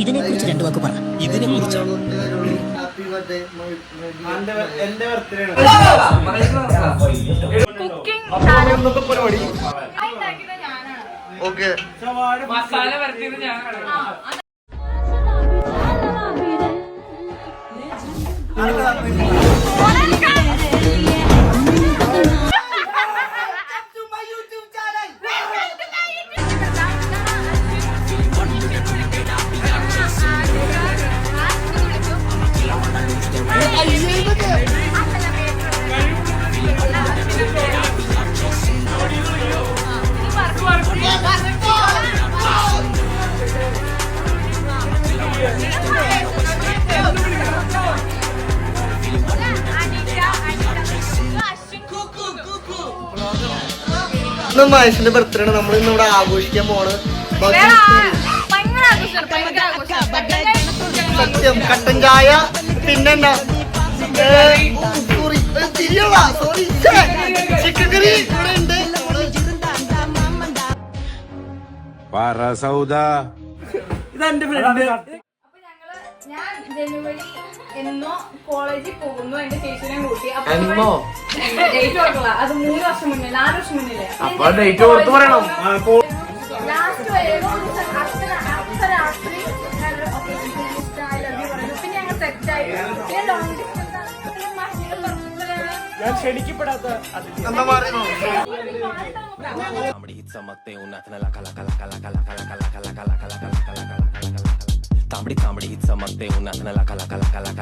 ഇതിനെ കുറിച്ച് രണ്ടു വാക്ക് പറ. ഇതിനെ കുറിച്ച് മസാല വരട്ടിയത് ഞാനാണ്. മഹേഷിന്റെ ബർത്ത്ഡേ ആണ് നമ്മൾ ഇന്ന് ഇവിടെ ആഘോഷിക്കാൻ പോണ്. സത്യം കട്ടൻ ചായ പിന്നെന്താ സോറി ചിക്കൻ കറി ഇവിടെ ഉണ്ട്. ഞാൻ ജനുവരി എന്നോ കോളേജിൽ പോകുന്നു എന്റെ ചേച്ചിനെ കൂട്ടി. ഡേറ്റ് കൊടുക്കില്ല, അത് 3 വർഷം മുന്നേ 4 വർഷം മുന്നേ ലാസ്റ്റ് രാത്രി പിന്നെ ഞങ്ങൾ സെറ്റായി. പിന്നെ ലോങ് तांबडी तांबडी ही चमकते उन्हात ला कला कला कला कला कला कला कला कला कला कला कला कला कला तांबडी तांबडी ही चमकते उन्हात ला कला कला कला